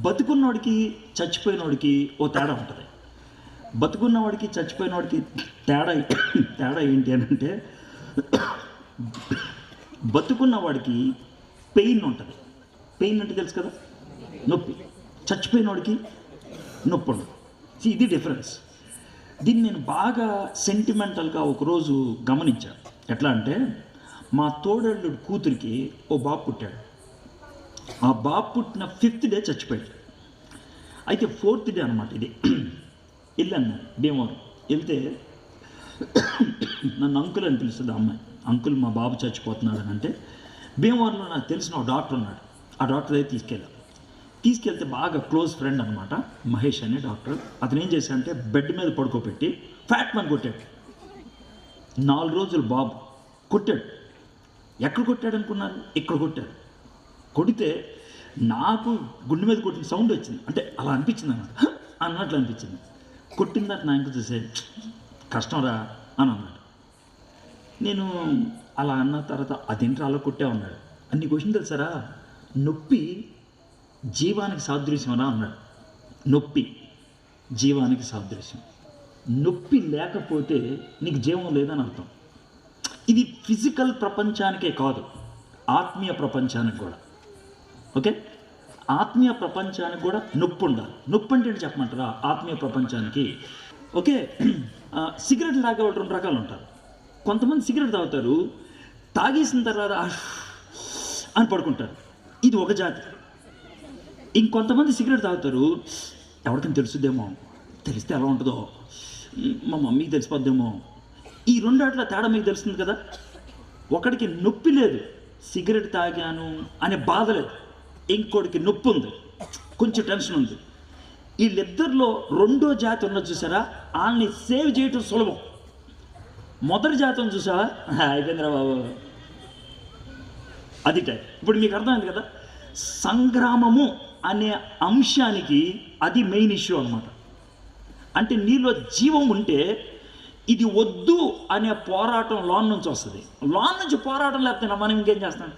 బతుకున్నవాడికి చచ్చిపోయినవాడికి ఓ తేడా ఉంటుంది. బతుకున్నవాడికి చచ్చిపోయినవాడికి తేడా ఏంటి అని అంటే, బతుకున్నవాడికి పెయిన్ ఉంటుంది. పెయిన్ అంటే తెలుసు కదా, నొప్పి. చచ్చిపోయినవాడికి నొప్పి ఉండదు. ఇది డిఫరెన్స్. దీన్ని నేను బాగా సెంటిమెంటల్గా ఒకరోజు గమనించాను. ఎట్లా అంటే, మా తోడేళ్ళుడు కూతురికి ఓ బాబు పుట్టాడు. ఆ బాబు పుట్టిన 5th డే చచ్చిపోయాడు. అయితే 4th డే అనమాట ఇది. వెళ్ళాను భీమవరం. వెళ్తే నన్ను అంకుల్ అని పిలుస్తుంది ఆ అమ్మాయి. అంకుల్ మా బాబు చచ్చిపోతున్నాడు అని అంటే, భీమవరంలో నాకు తెలిసిన ఒక డాక్టర్ ఉన్నాడు. ఆ డాక్టర్ అయితే తీసుకెళ్తే బాగా క్లోజ్ ఫ్రెండ్ అనమాట, మహేష్ అనే డాక్టర్. అతను ఏం చేశాడంటే బెడ్ మీద పడుకోబెట్టి ఫ్యాట్ మ్యాన్ కొట్టాడు. 4 రోజులు బాబు కొట్టాడు. ఎక్కడ కొట్టాడు అనుకున్నారు? ఇక్కడ కొట్టాడు. కొడితే నాకు గుండె మీద కొట్టిన సౌండ్ వచ్చింది. అంటే అలా అనిపించింది అన్నమాట, అన్నట్లు అనిపించింది. కొట్టిన తర్వాత నా ఇంక చూసే కష్టం రా అని అన్నాడు. నేను అలా అన్న తర్వాత అదేంటి అలా కొట్టే ఉన్నాడు. అన్ని క్వశ్చన్ తెలుసారా? నొప్పి జీవానికి సాదృశ్యమరా అన్నాడు. నొప్పి జీవానికి సాదృశ్యం. నొప్పి లేకపోతే నీకు జీవం లేదని అర్థం. ఇది ఫిజికల్ ప్రపంచానికే కాదు, ఆత్మీయ ప్రపంచానికి కూడా. ఓకే, ఆత్మీయ ప్రపంచానికి కూడా నొప్పి ఉండాలి. నొప్పి అంటే ఏంటి చెప్పమంటారా? ఆత్మీయ ప్రపంచానికి ఓకే. సిగరెట్లు తాగేవాళ్ళు 2 రకాలు ఉంటారు. కొంతమంది సిగరెట్ తాగుతారు, తాగేసిన తర్వాత అని పడుకుంటారు, ఇది ఒక జాతి. ఇంకొంతమంది సిగరెట్ తాగుతారు, ఎవరికైనా తెలుసుద్దేమో, తెలిస్తే ఎలా ఉంటుందో, మా మమ్మీకి తెలిసిపోద్దేమో. ఈ 2 వాటిలో తేడా మీకు తెలుస్తుంది కదా. ఒకడికి నొప్పి లేదు, సిగరెట్ తాగాను అనే బాధ లేదు. ఇంకోటికి నొప్పి ఉంది, కొంచెం టెన్షన్ ఉంది. వీళ్ళిద్దరిలో 2వ జాతి ఉన్నది చూసారా, వాళ్ళని సేవ్ చేయటం సులభం. మొదటి జాతం చూసావా, అయిపోయిందిరా బాబు, అది టైం. ఇప్పుడు మీకు అర్థమైంది కదా, సంగ్రామము అనే అంశానికి అది మెయిన్ ఇష్యూ అనమాట. అంటే నీలో జీవం ఉంటే ఇది వద్దు అనే పోరాటం లోన్ నుంచి వస్తుంది. లోన్ నుంచి పోరాటం లేకపోతే మనం ఇంకేం చేస్తాం?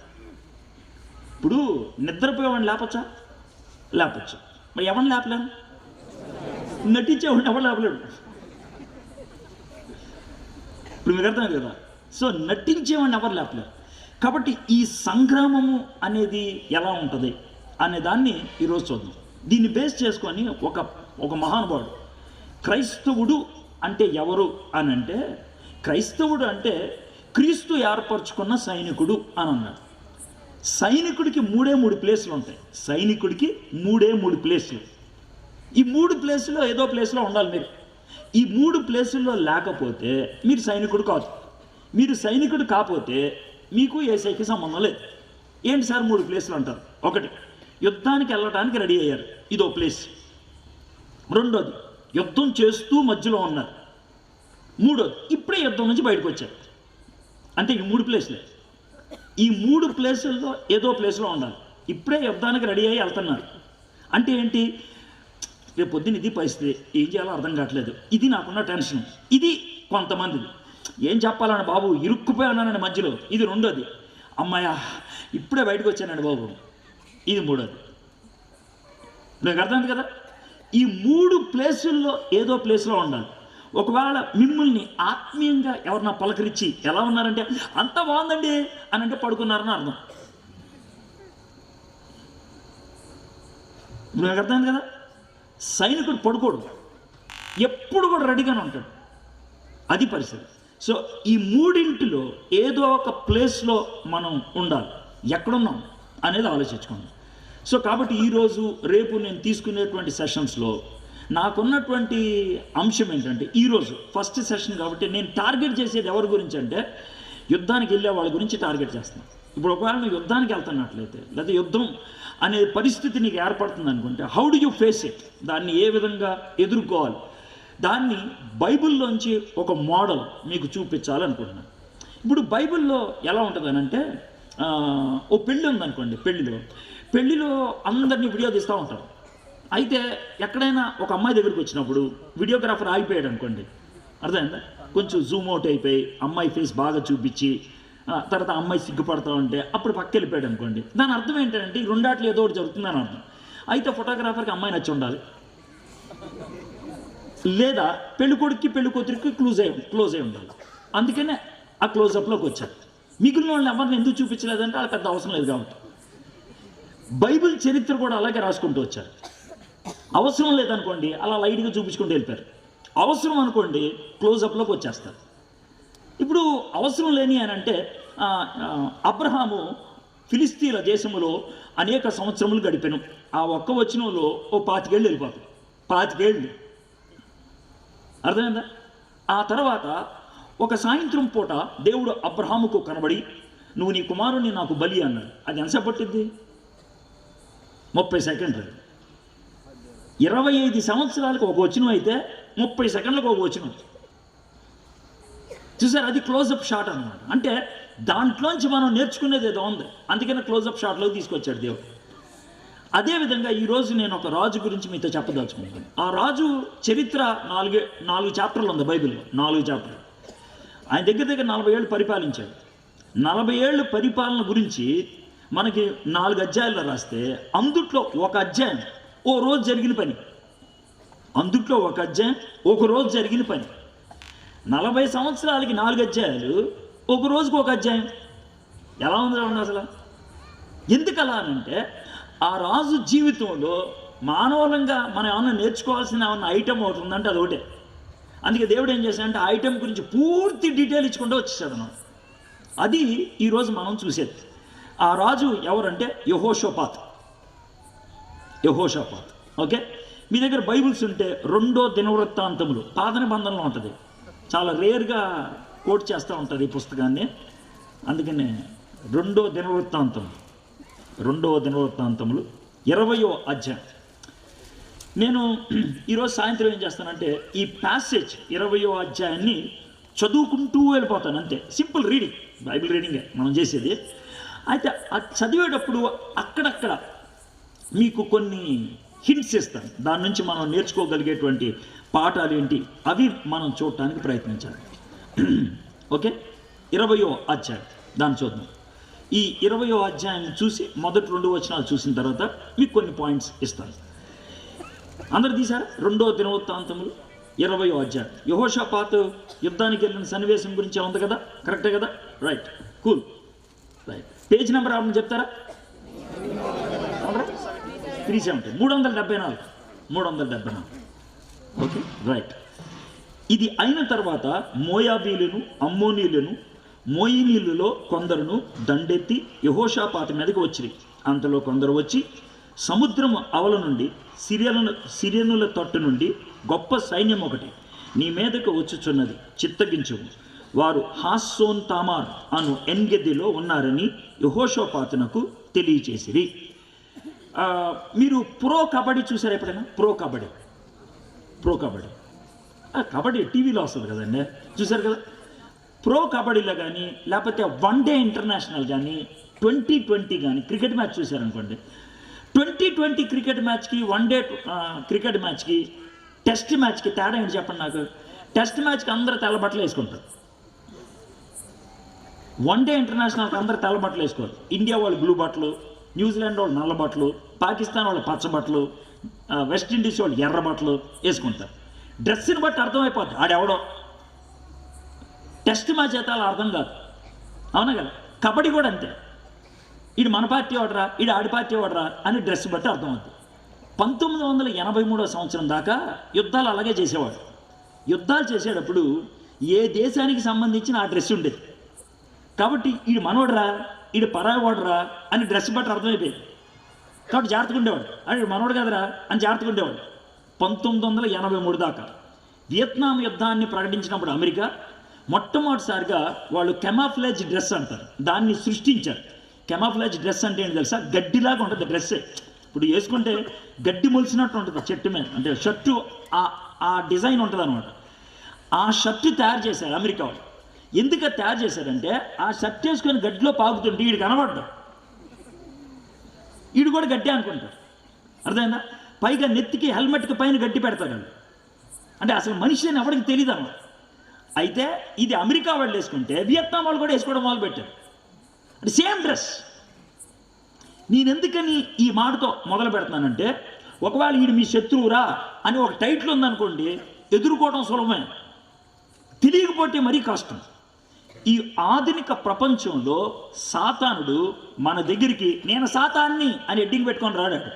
ఇప్పుడు నిద్రపోయేవాడిని లేపచ్చా? లేపచ్చు. మరి ఎవరిని లేపలేను? నటించేవాడిని ఎవరు లేపలేడు. ఇప్పుడు మీకు అర్థమైంది కదా. సో నటించేవాడిని ఎవరు లేపలేరు. కాబట్టి ఈ సంగ్రామము అనేది ఎలా ఉంటుంది అనే దాన్ని ఈరోజు చూద్దాం. దీన్ని బేస్ చేసుకొని ఒక మహానుభావుడు, క్రైస్తవుడు అంటే ఎవరు అని అంటే, క్రైస్తవుడు అంటే క్రీస్తు ఏర్పరచుకున్న సైనికుడు అని అన్నాడు. సైనికుడికి 3 ప్లేసులు ఉంటాయి. సైనికుడికి 3 ప్లేసులు. ఈ 3 ప్లేసుల్లో ఏదో ప్లేస్లో ఉండాలి మీరు. ఈ 3 ప్లేసుల్లో లేకపోతే మీరు సైనికుడు కాదు. మీరు సైనికుడు కాకపోతే మీకు యేసయ్యకి సంబంధం లేదు. ఏంటి సార్ 3 ప్లేసులు అంటారు? ఒకటి, యుద్ధానికి వెళ్ళడానికి రెడీ అయ్యారు, ఇదో ప్లేస్. రెండోది, యుద్ధం చేస్తూ మధ్యలో ఉన్నారు. మూడోది, ఇప్పుడే యుద్ధం నుంచి బయటకు వచ్చారు. అంటే ఈ 3 ప్లేసులే. ఈ 3 ప్లేసుల్లో ఏదో ప్లేస్లో ఉండాలి. ఇప్పుడే యుద్ధానికి రెడీ అయ్యి వెళ్తున్నారు. అంటే ఏంటి? రేపు పొద్దున్న ఇది పరిస్థితి, ఏం చేయాలో అర్థం కావట్లేదు, ఇది నాకున్న టెన్షన్. ఇది కొంతమందిది. ఏం చెప్పాలని బాబు, ఇరుక్కుపోయి ఉన్నానండి మధ్యలో, ఇది రెండోది. అమ్మాయ ఇప్పుడే బయటకు వచ్చానండి బాబు, ఇది మూడోది. నాకు అర్థమైంది కదా. ఈ 3 ప్లేసుల్లో ఏదో ప్లేస్లో ఉండాలి. ఒకవేళ మిమ్మల్ని ఆత్మీయంగా ఎవరన్నా పలకరించి ఎలా ఉన్నారంటే అంత బాగుందండి అని అంటే పడుకున్నారని అర్థం. నాకు అర్థమైంది కదా. సైనికుడు పడుకోడు, ఎప్పుడు కూడా రెడీగానే ఉంటాడు. అది పరిస్థితి. సో ఈ 3 ఏదో ఒక ప్లేస్లో మనం ఉండాలి. ఎక్కడున్నాం అనేది ఆలోచించుకోండి. సో కాబట్టి ఈరోజు రేపు నేను తీసుకునేటువంటి సెషన్స్లో నాకున్నటువంటి అంశం ఏంటంటే, ఈరోజు ఫస్ట్ సెషన్ కాబట్టి నేను టార్గెట్ చేసేది ఎవరి గురించి అంటే, యుద్ధానికి వెళ్ళే వాళ్ళ గురించి టార్గెట్ చేస్తున్నాను. ఇప్పుడు ఒకవేళ నువ్వు యుద్ధానికి వెళ్తున్నట్లయితే, లేదా యుద్ధం అనే పరిస్థితి నీకు ఏర్పడుతుంది అనుకుంటే, how do you face it, దాన్ని ఏ విధంగా ఎదుర్కోవాలి, దాన్ని బైబిల్లోంచి ఒక మోడల్ మీకు చూపించాలనుకుంటున్నాను. ఇప్పుడు బైబిల్లో ఎలా ఉంటుంది అని అంటే, ఓ పెళ్ళి ఉందనుకోండి, పెళ్ళిలో అందరినీ వీడియో తీస్తూ ఉంటారు. అయితే ఎక్కడైనా ఒక అమ్మాయి దగ్గరికి వచ్చినప్పుడు వీడియోగ్రాఫర్ ఆగిపోయాడు అనుకోండి, అర్థమైందా, కొంచెం జూమ్ అవుట్ అయిపోయి అమ్మాయి ఫేస్ బాగా చూపించి తర్వాత అమ్మాయి సిగ్గుపడతా ఉంటే అప్పుడు పక్క వెళ్ళిపోయాడు అనుకోండి, దాని అర్థం ఏంటంటే ఈ 2 ఏదో ఒకటి జరుగుతుందని అర్థం. అయితే ఫోటోగ్రాఫర్కి అమ్మాయి నచ్చి ఉండాలి, లేదా పెళ్ళికొడుక్కి పెళ్ళికూతురికి క్లోజ్ అయి ఉండాలి. అందుకనే ఆ క్లోజప్లోకి వచ్చారు. మిగిలిన వాళ్ళని ఎవరిని ఎందుకు చూపించలేదంటే వాళ్ళకి పెద్ద అవసరం లేదు కాబట్టి. బైబిల్ చరిత్ర కూడా అలాగే రాసుకుంటూ వచ్చారు. అవసరం లేదనుకోండి అలా లైట్గా చూపించుకుంటూ వెళ్ళిపోయారు. అవసరం అనుకోండి క్లోజప్లోకి వచ్చేస్తారు. ఇప్పుడు అవసరం లేని అని అంటే అబ్రహాము ఫిలిస్తీన్ల దేశంలో అనేక సంవత్సరములు గడిపాను. ఆ ఒక్క వచనంలో ఓ 25 ఏళ్ళు వెళ్ళిపోతాయి. 25 ఏళ్ళు అర్థమైందా? ఆ తర్వాత ఒక సాయంత్రం పూట దేవుడు అబ్రహాముకు కనబడి నువ్వు నీ కుమారుని నాకు బలి అన్నాడు. అది ఎంతసేపు పట్టింది? 30 సెకండ్లు. 25 సంవత్సరాలకు ఒక వచనం అయితే 30 సెకండ్లకు ఒక వచనం. చూసారు, అది క్లోజప్ షాట్ అన్నమాట. అంటే దాంట్లోంచి మనం నేర్చుకునేది ఏదో ఉంది, అందుకనే క్లోజప్ షాట్లోకి తీసుకొచ్చాడు దేవుడు. అదేవిధంగా ఈరోజు నేను ఒక రాజు గురించి మీతో చెప్పదలుచుకుంటాను. ఆ రాజు చరిత్ర 4 చాప్టర్లు ఉంది బైబిల్లో, 4 చాప్టర్లు. ఆయన దగ్గర 40 ఏళ్ళు పరిపాలించాడు. 40 ఏళ్ళు పరిపాలన గురించి మనకి 4 అధ్యాయాల్లో రాస్తే అందుట్లో ఒక అధ్యాయం ఓ రోజు జరిగిన పని. అందుట్లో ఒక అధ్యాయం ఒక రోజు జరిగిన పని. 40 సంవత్సరాలకి 4 అధ్యాయాలు, ఒక రోజుకు ఒక అధ్యాయం. ఎలా ఉంది అసలు? ఎందుకు అలా అంటే ఆ రాజు జీవితంలో మానవులంగా మనం ఏమన్నా నేర్చుకోవాల్సిన ఏమన్నా ఐటమ్ ఒకటి ఉందంటే అది ఒకటే. అందుకే దేవుడు ఏం చేశాడంటే ఆ ఐటమ్ గురించి పూర్తి డీటెయిల్ ఇచ్చుకుంటూ వచ్చేసాడు అన్నమాట. అది ఈరోజు మనం చూసేది. ఆ రాజు ఎవరంటే యెహోషాపాత్. ఓకే, మీ దగ్గర బైబిల్స్ ఉంటే 2వ దినవృత్తాంతములు పాత నిబంధనలో ఉంటుంది. చాలా రేర్గా కోట్ చేస్తూ ఉంటుంది ఈ పుస్తకాన్ని. అందుకనే 2వ దినవృత్తాంతములు 20వ అధ్యాయం. నేను ఈరోజు సాయంత్రం ఏం చేస్తానంటే ఈ ప్యాసేజ్ 20వ అధ్యాయాన్ని చదువుకుంటూ వెళ్ళిపోతాను అంతే. సింపుల్ రీడింగ్, బైబిల్ రీడింగే మనం చేసేది. అయితే అది చదివేటప్పుడు అక్కడక్కడ మీకు కొన్ని హింట్స్ ఇస్తాను. దాని నుంచి మనం నేర్చుకోగలిగేటువంటి పాఠాలు ఏంటి అవి మనం చూడటానికి ప్రయత్నించాలి. ఓకే, 20వ అధ్యాయం దాన్ని చూద్దాం. ఈ 20వ అధ్యాయం చూసి మొదటి 2 వచనాలు చూసిన తర్వాత మీకు కొన్ని పాయింట్స్ ఇస్తాను. అందరు తీసారా? 2వ దినవృత్తాంతములు 20వ అధ్యాయం. యెహోషాపాతు యుద్ధానికి వెళ్ళిన సన్నివేశం గురించి ఉంది కదా, కరెక్టే కదా? Right, cool, right. Page number ఆమె చెప్తారా? 370, 374. Okay, right. ఇది అయిన తర్వాత మోయాబీలను, అమ్మోనీలను, మోయినీలలో కొందరును దండెత్తి యెహోషాపాతు మీదకి వచ్చిరి. అంతలో కొందరు వచ్చి సముద్రం అవల నుండి సిరియనుల తట్టు నుండి గొప్ప సైన్యం ఒకటి నీ మీదకు వచ్చుచున్నది, చిత్తగించుము. వారు హాసోన్ తామార్ అను ఎన్గెదిలో ఉన్నారని యెహోషాపాతునకు తెలియచేసిరి. మీరు ప్రో కబడ్డీ చూసారు ఎప్పుడైనా? ప్రో కబడ్డీ కబడ్డీ టీవీలో వస్తుంది కదండి, చూసారు కదా? ప్రో కబడ్డీలో కానీ లేకపోతే 1 డే ఇంటర్నేషనల్ కానీ 2020 కానీ క్రికెట్ మ్యాచ్ చూశారనుకోండి. 2020 క్రికెట్ మ్యాచ్కి 1 డే క్రికెట్ మ్యాచ్కి టెస్ట్ మ్యాచ్కి తేడా ఏంటి చెప్పండి నాకు? టెస్ట్ మ్యాచ్కి అందరూ తెల్ల బట్టలు వేసుకుంటారు. 1 డే ఇంటర్నేషనల్కి అందరూ తెల్ల బట్టలు వేసుకోవాలి. ఇండియా వాళ్ళు బ్లూ బట్టలు, న్యూజిలాండ్ వాళ్ళు నల్ల బట్టలు, పాకిస్తాన్ వాళ్ళు పచ్చ బట్టలు, వెస్టిండీస్ వాళ్ళు ఎర్ర బట్టలు వేసుకుంటారు. డ్రెస్ని బట్టి అర్థమైపోద్ది ఆడెవడో. టెస్ట్ మ్యాచ్ అయితే అలా అర్థం కాదు, అవునా కదా? కబడ్డీ కూడా అంతే. ఈడు మన పార్టీ వాడరా, ఈడు ఆడి పార్టీ వాడరా అని డ్రెస్ బట్టి అర్థమవుతుంది. 1983 సంవత్సరం దాకా యుద్ధాలు అలాగే చేసేవాడు. యుద్ధాలు చేసేటప్పుడు ఏ దేశానికి సంబంధించిన ఆ డ్రెస్ ఉండేది. కాబట్టి ఈడు మనోడరా, ఈడు పరాయి వాడరా అని డ్రెస్ బట్టి అర్థమైపోయేది. కాబట్టి జాగ్రత్తగా ఉండేవాడు. అది మనోడు కదరా అని జాగ్రత్తగా ఉండేవాడు. 1983 దాకా వియత్నాం యుద్ధాన్ని ప్రకటించినప్పుడు అమెరికా మొట్టమొదటిసారిగా వాళ్ళు కెమాఫ్లేజ్ డ్రెస్ అంటారు, దాన్ని సృష్టించారు. కెమాఫ్లేజ్ డ్రెస్ అంటే ఏంటి తెలుసా? గడ్డిలాగా ఉంటుంది డ్రెస్సే. ఇప్పుడు వేసుకుంటే గడ్డి మొలిసినట్టు ఉంటుంది చెట్టు మీద, అంటే షర్టు ఆ డిజైన్ ఉంటుంది అనమాట. ఆ షర్టు తయారు చేశారు అమెరికా వాళ్ళు. ఎందుకు తయారు చేశారంటే ఆ షర్ట్ వేసుకొని గడ్డిలో పాకుతుంటే వీడు కనబడ్డాడు, వీడు కూడా గడ్డి అనుకుంటారు. అర్థమైందా? పైగా నెత్తికి హెల్మెట్కి పైన గడ్డి పెడతారు వాళ్ళు. అంటే అసలు మనిషి అని ఎవరికి తెలియదు అన్నమాట. అయితే ఇది అమెరికా వాళ్ళు వేసుకుంటే వియత్నాం వాళ్ళు కూడా వేసుకోవడం మొదలుపెట్టారు. అంటే సేమ్ డ్రెస్. నేనెందుకని ఈ మాటతో మొదలు పెడతానంటే, ఒకవేళ వీడు మీ శత్రువురా అని ఒక టైటిల్ ఉందనుకోండి, ఎదుర్కోవడం సులభమే, తెలియకపోతే మరీ కష్టం. ఈ ఆధునిక ప్రపంచంలో సాతానుడు మన దగ్గరికి నేను సాతాన్ని అని ఎడ్డింగ్ పెట్టుకొని రాడాడు.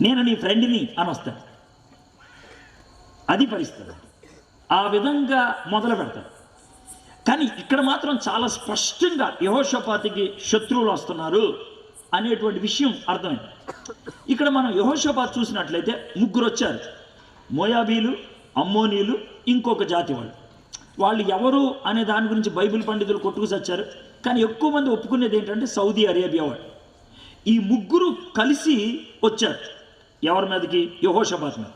నేను నీ ఫ్రెండ్ని అని వస్తాడు. అది పరిస్థితి. ఆ విధంగా మొదలు పెడతాడు. కానీ ఇక్కడ మాత్రం చాలా స్పష్టంగా యెహోషాపాతుకి శత్రువులు వస్తున్నారు అనేటువంటి విషయం అర్థమైంది. ఇక్కడ మనం యెహోషాపాతు చూసినట్లయితే ముగ్గురు వచ్చారు. మోయాబీలు, అమ్మోనీయులు, ఇంకొక జాతి వాళ్ళు ఎవరు అనే దాని గురించి బైబిల్ పండితులు కొట్టుకు చచ్చారు. కానీ ఎక్కువ మంది ఒప్పుకునేది ఏంటంటే సౌదీ అరేబియా వాళ్ళు. ఈ ముగ్గురు కలిసి వచ్చారు ఎవరి మీదకి? యెహోషాపాతు మీద.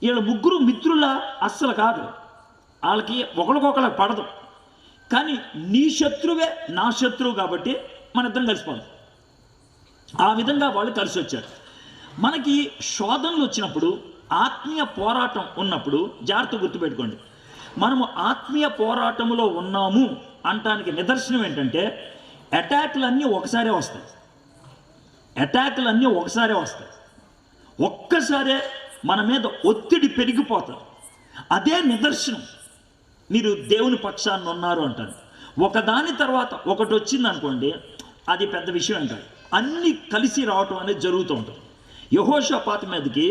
వీళ్ళ ముగ్గురు మిత్రుల అస్సలు కాదు, వాళ్ళకి ఒకరికొకరికి పడదు. కానీ నీ శత్రువే నా శత్రువు కాబట్టి మన ఇద్దరం కలిసిపోదాం, ఆ విధంగా వాళ్ళు కలిసి వచ్చారు. మనకి శోధనలు వచ్చినప్పుడు, ఆత్మీయ పోరాటం ఉన్నప్పుడు జాగ్రత్త గుర్తుపెట్టుకోండి, మనము ఆత్మీయ పోరాటంలో ఉన్నాము అంటానికి నిదర్శనం ఏంటంటే అటాక్లన్నీ ఒకసారే వస్తాయి. ఒక్కసారే మన మీద ఒత్తిడి పెరిగిపోతుంది. అదే నిదర్శనం మీరు దేవుని పక్షాన్ని ఉన్నారు అంటారు. ఒకదాని తర్వాత ఒకటి వచ్చింది అనుకోండి, అది పెద్ద విషయం అంటారు. అన్నీ కలిసి రావటం అనేది జరుగుతూ ఉంటుంది. యెహోషాపాతు మీదకి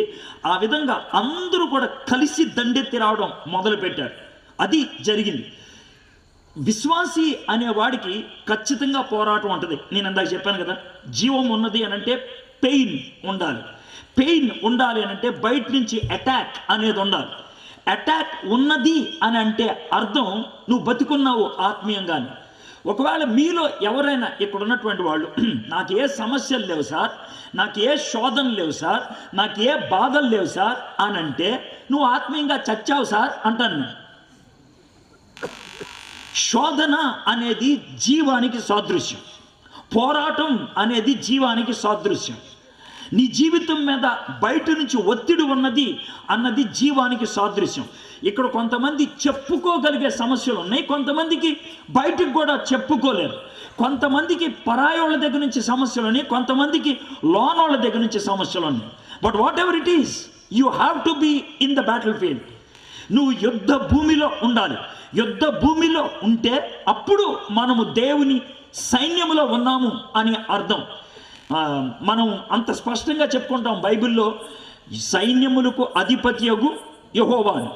ఆ విధంగా అందరూ కూడా కలిసి దండెత్తి రావడం మొదలుపెట్టారు. అది జరిగింది. విశ్వాసి అనేవాడికి ఖచ్చితంగా పోరాటం ఉంటుంది. నేను ఇందాక చెప్పాను కదా, జీవం ఉన్నది అని అంటే పెయిన్ ఉండాలి. పెయిన్ ఉండాలి అని అంటే బయట నుంచి అటాక్ అనేది ఉండాలి. అటాక్ ఉన్నది అని అంటే అర్థం నువ్వు బతికున్నావు ఆత్మీయంగానే. ఒకవేళ మీలో ఎవరైనా ఇక్కడ ఉన్నటువంటి వాళ్ళు నాకు ఏ సమస్యలు లేవు సార్, నాకు ఏ శోధనలు లేవు సార్, నాకు ఏ బాధలు లేవు సార్ అని అంటే నువ్వు ఆత్మీయంగా చచ్చావు సార్ అంటాను నేను. శోధన అనేది జీవానికి సాదృశ్యం, పోరాటం అనేది జీవానికి సాదృశ్యం. నీ జీవితం మీద బయట నుంచి ఒత్తిడి ఉన్నది అన్నది జీవానికి సాదృశ్యం. ఇక్కడ కొంతమంది చెప్పుకోగలిగే సమస్యలు ఉన్నాయి, కొంతమందికి బయటికి కూడా చెప్పుకోలేరు. కొంతమందికి పరాయోళ్ళ దగ్గర నుంచి సమస్యలు ఉన్నాయి, కొంతమందికి లోనోళ్ళ దగ్గర నుంచి సమస్యలు ఉన్నాయి. But whatever it is, you have to be in the battlefield. నువ్వు యుద్ధ భూమిలో ఉండాలి. యుద్ధ భూమిలో ఉంటే అప్పుడు మనము దేవుని సైన్యములో ఉన్నాము అని అర్థం. మనం అంత స్పష్టంగా చెప్పుకుంటాం బైబిల్లో, సైన్యములకు అధిపతియగు యెహోవా అని.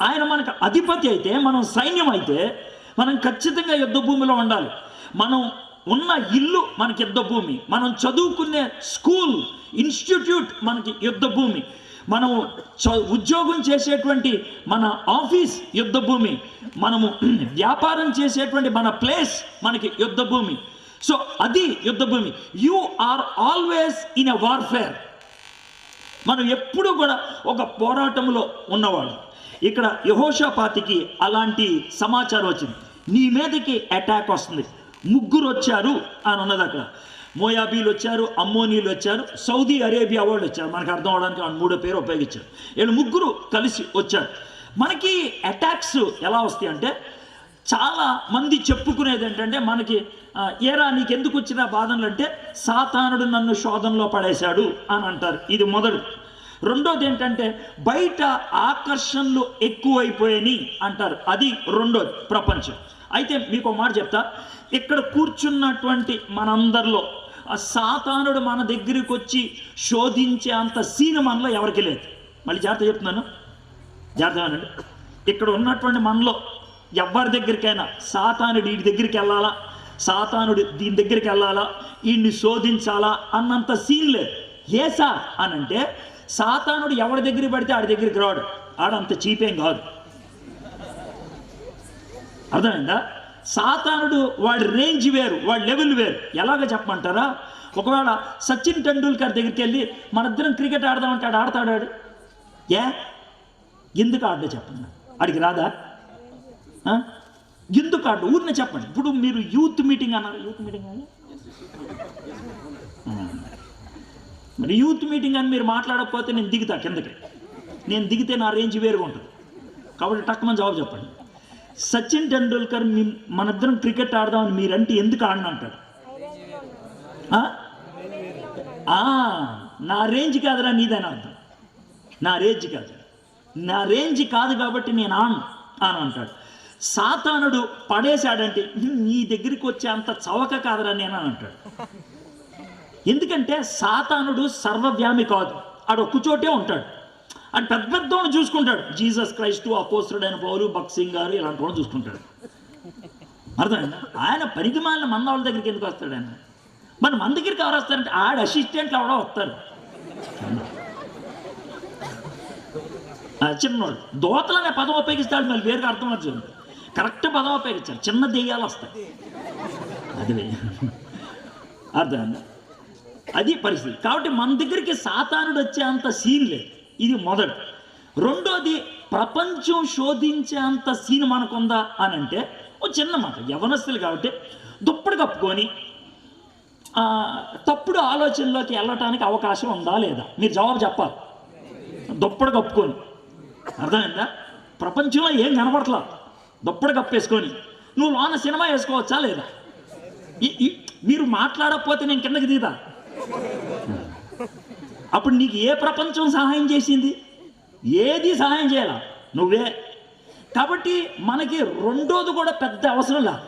ఆయన మనకు అధిపతి అయితే, మనం సైన్యం అయితే మనం ఖచ్చితంగా యుద్ధ భూమిలో ఉండాలి. మనం ఉన్న ఇల్లు మనకి యుద్ధ భూమి, మనం చదువుకునే స్కూల్, ఇన్స్టిట్యూట్ మనకి యుద్ధ భూమి, మనం ఉద్యోగం చేసేటువంటి మన ఆఫీస్ యుద్ధ భూమి, మనము వ్యాపారం చేసేటువంటి మన ప్లేస్ మనకి యుద్ధ భూమి. సో అది యుద్ధ భూమి. You are always in a warfare. మనం ఎప్పుడు కూడా ఒక పోరాటంలో ఉన్నవాడు. ఇక్కడ యెహోషాపాతుకి అలాంటి సమాచారం వచ్చింది, నీ మీదకి అటాక్ వస్తుంది. ముగ్గురు వచ్చారు అని ఉన్నది అక్కడ. మోయాబీలు వచ్చారు, అమ్మోనీలు వచ్చారు, సౌదీ అరేబియా వాళ్ళు వచ్చారు. మనకు అర్థం అవడానికి వాళ్ళు మూడో పేరు ఉపయోగించారు. వీళ్ళు ముగ్గురు కలిసి వచ్చారు. మనకి అటాక్స్ ఎలా వస్తాయి అంటే, చాలా మంది చెప్పుకునేది ఏంటంటే మనకి, ఏరా నీకు ఎందుకు వచ్చిన బాధలు అంటే సాతానుడు నన్ను శోధనలో పడేశాడు అని అంటారు. ఇది మొదటి. రెండోది ఏంటంటే బయట ఆకర్షణలు ఎక్కువైపోయాయి అంటారు. అది రెండోది, ప్రపంచం. అయితే మీకు ఒక మాట చెప్తా, ఇక్కడ కూర్చున్నటువంటి మనందరిలో సాతానుడు మన దగ్గరికి వచ్చి శోధించే అంత సీన్ మనలో ఎవరికి లేదు. మళ్ళీ జాగ్రత్త చెప్తున్నాను, జాగ్రత్తగానండి. ఇక్కడ ఉన్నటువంటి మనలో ఎవరి దగ్గరికైనా సాతానుడు వీడి దగ్గరికి వెళ్ళాలా, సాతానుడు దీని దగ్గరికి వెళ్ళాలా, వీడిని శోధించాలా అన్నంత సీన్ లేదు. ఏ సార్ అని అంటే, సాతానుడు ఎవరి దగ్గరికి పడితే ఆడి దగ్గరికి రాడు, ఆడంత చీపేం కాదు. అర్థమైందా? సాతానుడు వాడి రేంజ్ వేరు, వాడి లెవెల్ వేరు. ఎలాగ చెప్పమంటారా? ఒకవేళ సచిన్ టెండూల్కర్ దగ్గరికి వెళ్ళి మన ఇద్దరం క్రికెట్ ఆడదామంటే ఆడతాడాడు. ఎందుకు ఆడలే చెప్పండి, ఆడికి రాదా? ఎందుకు ఆడు? ఊరినే చెప్పండి. ఇప్పుడు మీరు యూత్ మీటింగ్ అన్నారు, యూత్ మీటింగ్ అని మరి యూత్ మీటింగ్ అని మీరు మాట్లాడకపోతే నేను దిగుతా కిందకి. నేను దిగితే నా రేంజ్ వేరుగా ఉంటుంది. కాబట్టి టక్కుమని జవాబు చెప్పండి. సచిన్ టెండూల్కర్ మనిద్దరం క్రికెట్ ఆడదామని మీరంటే ఎందుకు ఆడను అంటాడు. నా రేంజ్ కాదురా నీదని అర్థం. నా రేంజ్ కాదు కాబట్టి నేను అని అంటాడు. సాతానుడు పడేశాడంటే నీ దగ్గరికి వచ్చే అంత చవక కాదురా నేను అని అంటాడు. ఎందుకంటే సాతానుడు సర్వవ్యామి కాదు, ఆడు ఒక్కచోటే ఉంటాడు. అని పెద్ద పెద్దవాడు చూసుకుంటాడు. జీసస్ క్రైస్టు, అపోస్తుడైన పౌలు, భక్సింగ్ గారు ఇలాంటి వాడు చూసుకుంటాడు. అర్థమైందా? ఆయన పనికి మాలిన మన వాళ్ళ దగ్గరికి ఎందుకు వస్తాడు? ఆయన మన దగ్గరికి ఎవరు వస్తారంటే ఆడ అసిస్టెంట్లు ఎవడో వస్తారు. చిన్నోడు దోతలనే పదం ఉపయోగిస్తాడు, మళ్ళీ వేరుగా అర్థం అవుతుంది. కరెక్ట్ పదం ఉపయోగించాలి. చిన్న దెయ్యాలు వస్తాయి, అది అర్థమైందా? అది పరిస్థితి. కాబట్టి మన దగ్గరికి సాతానుడు వచ్చే అంత సీన్ లేదు. ఇది మొదటి. రెండోది, ప్రపంచం శోధించే అంత సీన్ మనకుందా అని అంటే ఓ చిన్న మాట. యవనస్తులు కాబట్టి దుప్పటి కప్పుకొని తప్పుడు ఆలోచనలోకి వెళ్ళటానికి అవకాశం ఉందా లేదా? మీరు జవాబు చెప్పాలి. దుప్పటి కప్పుకొని, అర్థమైందా? ప్రపంచంలో ఏం కనపడట్లా, దుప్పటి కప్పేసుకొని నువ్వు లోన సినిమా వేసుకోవచ్చా లేదా? మీరు మాట్లాడకపోతే నేను కిందకి దిగుతా. అప్పుడు నీకు ఏ ప్రపంచం సహాయం చేసింది? ఏది సహాయం చేయాల, నువ్వే. కాబట్టి మనకి రెండోది కూడా పెద్ద అవసరం లేదు.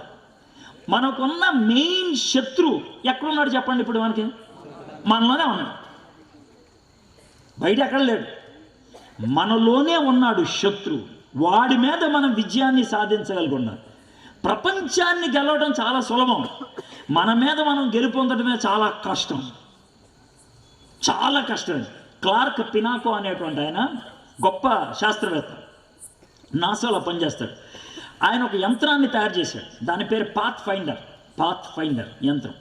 మనకున్న మెయిన్ శత్రువు ఎక్కడున్నాడు చెప్పండి? ఇప్పుడు మనలోనే ఉన్నాడు, బయట ఎక్కడ లేడు, మనలోనే ఉన్నాడు శత్రువు. వాడి మీద మనం విజయాన్ని సాధించగలుగున్నాం. ప్రపంచాన్ని గెలవడం చాలా సులభం, మన మీద మనం గెలుపొందడమే చాలా కష్టం, చాలా కష్టం. క్లార్క్ పినాకో అనేటువంటి ఆయన గొప్ప శాస్త్రవేత్త, నాసాలో పనిచేస్తాడు. ఆయన ఒక యంత్రాన్ని తయారు చేశాడు, దాని పేరు పాత్ ఫైండర్ యంత్రం.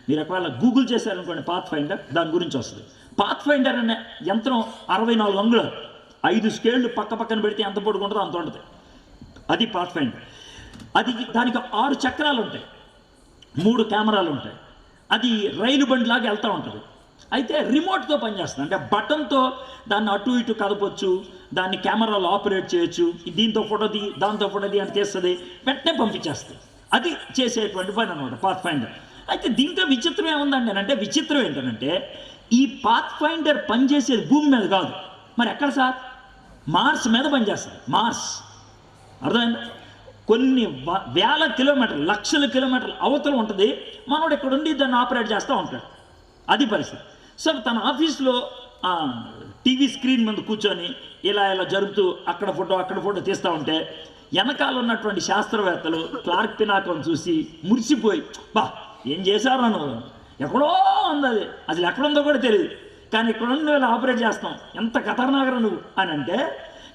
మీరు ఒకవేళ గూగుల్ చేశారనుకోండి పాత్ ఫైండర్, దాని గురించి వస్తుంది. పాత్ ఫైండర్ అనే యంత్రం 64 అంగుళాలు, 5 స్కేళ్ళు పక్క పక్కన పెడితే ఎంత పొడుగుంటుందో అంత ఉంటుంది. అది పాత్ ఫైండర్. దానికి 6 చక్రాలు ఉంటాయి, 3 కెమెరాలు ఉంటాయి. అది రైలు బండిలాగా వెళ్తూ ఉంటుంది. అయితే రిమోట్తో పనిచేస్తుంది, అంటే బటన్తో దాన్ని అటు ఇటు కదపొచ్చు, దాన్ని కెమెరాలో ఆపరేట్ చేయొచ్చు. దీంతో ఫోటోది, దాంతో ఫోటోది అని తీస్తుంది, వెంటనే పంపించేస్తుంది. అది చేసేటువంటి పని అనమాట పాత్ ఫైండర్. అయితే దీంట్లో విచిత్రం ఏముందండి అంటే, విచిత్రం ఏంటంటే ఈ పాత్ ఫైండర్ పనిచేసేది భూమి మీద కాదు, మరి ఎక్కడ సార్? మార్స్ మీద పనిచేస్తుంది. మార్స్, అర్థమైందా? కొన్ని వేల కిలోమీటర్లు, లక్షల కిలోమీటర్లు అవతల ఉంటుంది. మనోడు ఇక్కడ ఉండి దాన్ని ఆపరేట్ చేస్తూ ఉంటాడు. అది పరిస్థితి. సో తన ఆఫీస్లో టీవీ స్క్రీన్ ముందు కూర్చొని ఇలా జరుపుతూ అక్కడ ఫోటో తీస్తూ ఉంటే వెనకాల ఉన్నటువంటి శాస్త్రవేత్తలు క్లార్క్ పినాకోని చూసి మురిసిపోయి, బా ఏం చేశారు నువ్వు, ఎక్కడో ఉంది అది, అసలు ఎక్కడుందో కూడా తెలియదు, కానీ ఇక్కడ ఉన్న వాళ్ళు ఆపరేట్ చేస్తాం, ఎంత ఖతర్నాగరం నువ్వు అని అంటే,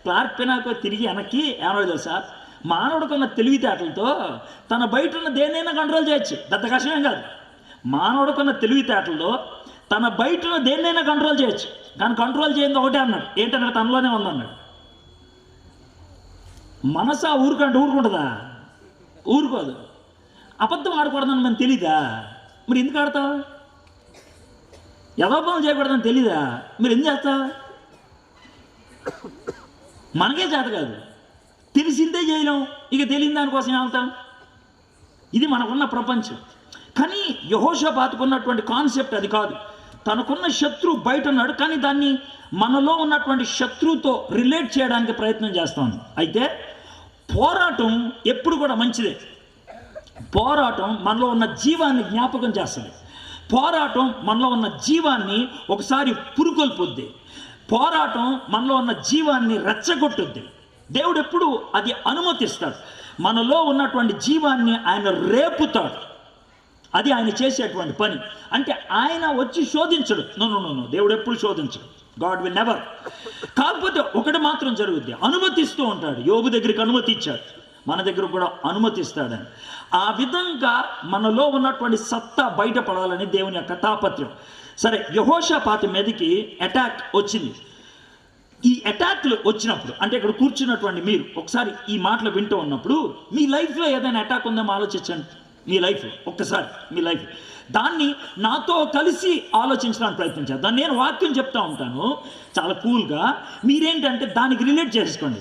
క్లార్క్ పినాకో తిరిగి వెనక్కి ఏమో తెలుసా, మానవుడికున్న తెలివితేటలతో తన బయట ఉన్న దేన్నైనా కంట్రోల్ చేయొచ్చు, పెద్ద కష్టమేం కాదు. మానవుడికున్న తెలివితేటల్లో తన బయట ఉన్న దేన్నైనా కంట్రోల్ చేయొచ్చు, కానీ కంట్రోల్ చేయండి ఒకటే అన్నాడు. ఏంటన్నాడు? తనలోనే ఉందన్నాడు. మనసా ఊరుకుంటుందా? ఊరుకోదు. అబద్ధం ఆడకూడదని మనం తెలీదా? మీరు ఎందుకు ఆడతావు? యథోపనం చేయకూడదని తెలీదా? మీరు ఎందుకు చేస్తావు? మనకే చేత కాదు, తెలిసిందే చేయలేం, ఇక తెలియని దానికోసం వెళ్తాం. ఇది మనకున్న ప్రపంచం. కానీ యెహోషాపాతుకున్నటువంటి కాన్సెప్ట్ అది కాదు. తనకున్న శత్రువు బయట ఉన్నాడు, కానీ దాన్ని మనలో ఉన్నటువంటి శత్రువుతో రిలేట్ చేయడానికి ప్రయత్నం చేస్తాను. అయితే పోరాటం ఎప్పుడు కూడా మంచిదే. పోరాటం మనలో ఉన్న జీవాన్ని జ్ఞాపకం చేస్తుంది. పోరాటం మనలో ఉన్న జీవాన్ని ఒకసారి పురుకొల్పుద్ది. పోరాటం మనలో ఉన్న జీవాన్ని రెచ్చగొట్టుద్ది. దేవుడు ఎప్పుడు అది అనుమతిస్తాడు. మనలో ఉన్నటువంటి జీవాన్ని ఆయన రేపుతాడు. అది ఆయన చేసేటువంటి పని. అంటే ఆయన వచ్చి శోధించడు. నో, దేవుడు ఎప్పుడు శోధించడు. God will never. కాకపోతే ఒకటి మాత్రం జరుగుద్ది, అనుమతిస్తూ ఉంటాడు. యోబు దగ్గరికి అనుమతి ఇచ్చాడు, మన దగ్గర కూడా అనుమతిస్తాడని. ఆ విధంగా మనలో ఉన్నటువంటి సత్తా బయటపడాలని దేవుని యొక్క తాపత్రం. సరే, యెహోషాపాతు మీదకి అటాక్ వచ్చింది. ఈ అటాక్లు వచ్చినప్పుడు, అంటే ఇక్కడ కూర్చున్నటువంటి మీరు ఒకసారి ఈ మాటలు వింటూ ఉన్నప్పుడు, మీ లైఫ్లో ఏదైనా అటాక్ ఉందేమో ఆలోచించండి. మీ లైఫ్ ఒక్కసారి, మీ లైఫ్ దాన్ని నాతో కలిసి ఆలోచించడానికి ప్రయత్నించారు. దాన్ని నేను వాక్యం చెప్తా ఉంటాను చాలా కూల్గా, మీరేంటంటే దానికి రిలేట్ చేసుకోండి.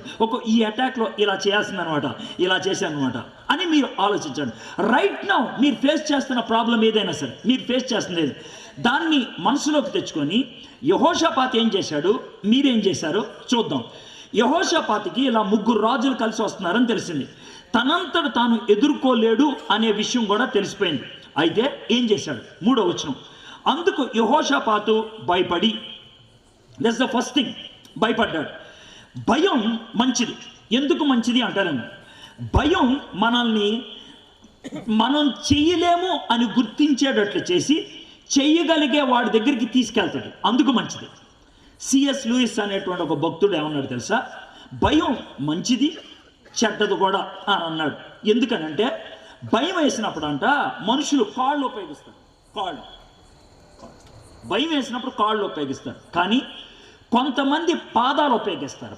ఈ అటాక్లో ఇలా చేయాల్సింది అనమాట, ఇలా చేశాను అనమాట అని మీరు ఆలోచించండి. రైట్ నౌ మీరు ఫేస్ చేస్తున్న ప్రాబ్లం ఏదైనా సరే, మీరు ఫేస్ చేస్తుంది దాన్ని మనసులోకి తెచ్చుకొని యెహోషాపాతు ఏం చేశాడు, మీరేం చేశారో చూద్దాం. యెహోషాపాతుకి ఇలా 3 రాజులు కలిసి వస్తున్నారని తెలిసింది. తనంతట తాను ఎదుర్కోలేడు అనే విషయం కూడా తెలిసిపోయింది. అయితే ఏం చేశాడు? 3వ వచనం, అందుకు యెహోషాపాతు భయపడి, దట్స్ ద ఫస్ట్ థింగ్, భయపడ్డాడు. భయం మంచిది. ఎందుకు మంచిది అంటారేమో, భయం మనల్ని మనం చెయ్యలేము అని గుర్తించేటట్లు చేసి చెయ్యగలిగే వాడి దగ్గరికి తీసుకెళ్తాడు. అందుకు మంచిది. సిఎస్ లూయిస్ అనేటువంటి ఒక భక్తుడు ఏమన్నాడు తెలుసా, భయం మంచిది చెడ్డది కూడా అని అన్నాడు. ఎందుకనంటే భయం వేసినప్పుడు అంట మనుషులు కాళ్ళు ఉపయోగిస్తారు. భయం వేసినప్పుడు కాళ్ళు ఉపయోగిస్తారు, కానీ కొంతమంది పాదాలు ఉపయోగిస్తారు.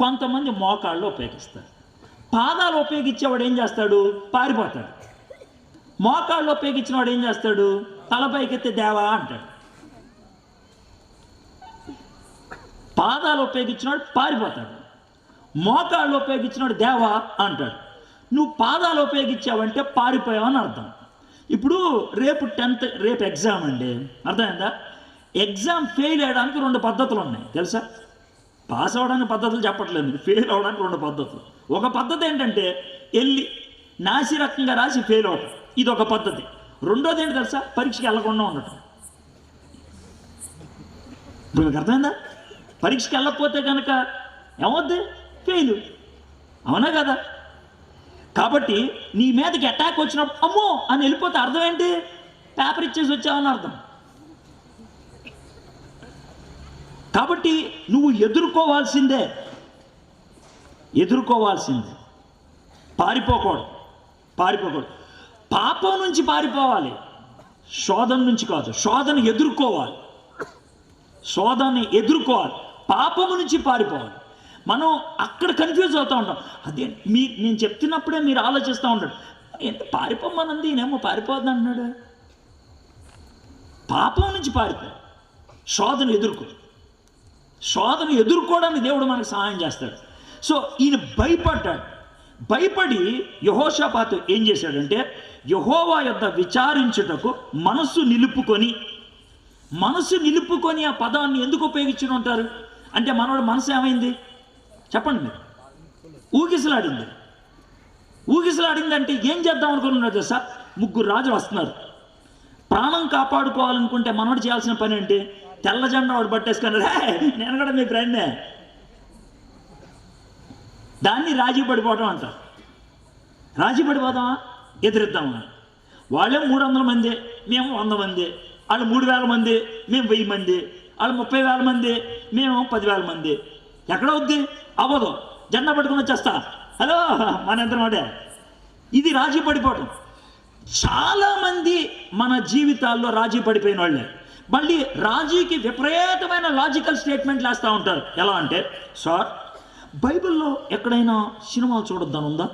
కొంతమంది మోకాళ్ళు ఉపయోగిస్తారు. పాదాలు ఉపయోగించేవాడు ఏం చేస్తాడు? పారిపోతాడు. మోకాళ్ళు ఉపయోగించిన వాడు ఏం చేస్తాడు? తలపైకెత్తే దేవా అంటాడు. పాదాలు ఉపయోగించినవాడు పారిపోతాడు, మోకాళ్ళు ఉపయోగించినవాడు దేవా అంటాడు. నువ్వు పాదాలు ఉపయోగించావంటే పారిపోయావని అర్థం. ఇప్పుడు రేపు 10th రేపు ఎగ్జామ్ అండి, అర్థమైందా? ఎగ్జామ్ ఫెయిల్ అయ్యడానికి 2 పద్ధతులు ఉన్నాయి తెలుసా? పాస్ అవ్వడానికి పద్ధతులు చెప్పట్లేదు, ఫెయిల్ అవ్వడానికి 2 పద్ధతులు. ఒక పద్ధతి ఏంటంటే వెళ్ళి నాసిరకంగా రాసి ఫెయిల్ అవ్వటం, ఇది ఒక పద్ధతి. రెండోది ఏంటి తెలుసా? పరీక్షకి వెళ్ళకుండా ఉండటం. ఇప్పుడు మీకు అర్థమైందా? పరీక్షకి వెళ్ళకపోతే కనుక ఏమవుద్ది? ఫెయిల్, అవునా కదా? కాబట్టి నీ మీదకి అటాక్ వచ్చినప్పుడు అమ్మో అని వెళ్ళిపోతే అర్థం ఏంటి? పేపర్ ఇచ్చేసి వచ్చావని అర్థం. కాబట్టి నువ్వు ఎదుర్కోవాల్సిందే, పారిపోకూడదు. పాపం నుంచి పారిపోవాలి, శోధన నుంచి కాదు. శోధన ఎదుర్కోవాలి, పాపము నుంచి పారిపోవాలి. మనం అక్కడ కన్ఫ్యూజ్ అవుతూ ఉంటాం. అదే నేను చెప్తున్నప్పుడే మీరు ఆలోచిస్తూ ఉంటాడు, ఎంత పారిపోమనంది, నేనేమో పారిపోద్ది అంటున్నాడు. పాపం నుంచి పారిపో, శోధన ఎదుర్కోవడానికి దేవుడు మనకు సహాయం చేస్తాడు. సో ఈయన భయపడి యెహోషాపాతు ఏం చేశాడంటే యెహోవా యొద్ద విచారించుటకు మనస్సు నిలుపుకొని ఆ పదాన్ని ఎందుకు ఉపయోగించుని ఉంటారు అంటే మనోడు మనసు ఏమైంది చెప్పండి మీరు? ఊగిసలాడింది అంటే ఏం చేద్దాం అనుకున్నాడు తెలుసా? 3 రాజులు వస్తున్నారు. ప్రాణం కాపాడుకోవాలనుకుంటే మనోడు చేయాల్సిన పని ఏంటి? తెల్ల జెండా వాడు పట్టేసుకున్నాడు, నేను కూడా మీ ఫ్రెండ్నే. దాన్ని రాజీ పడిపోవడం అంటారు. రాజీ పడిపోదామా, ఎదురిద్దామా? వాళ్ళే 300 మంది, మేము 100 మంది. వాళ్ళు 3000 మంది, మేము 1000 మంది. వాళ్ళు 30,000 మంది, మేము 10,000 మంది. ఎక్కడవుద్ది? అవ్వదు. జెండా పట్టుకుని వచ్చేస్తా, హలో మన ఎంత మాట. ఇది రాజీ పడిపోవటం. చాలామంది మన జీవితాల్లో రాజీ పడిపోయిన వాళ్ళే మళ్ళీ రాజీకి విపరీతమైన లాజికల్ స్టేట్మెంట్లు వేస్తూ ఉంటారు. ఎలా అంటే, సార్ బైబిల్లో ఎక్కడైనా సినిమాలు చూడొద్దని ఉందా?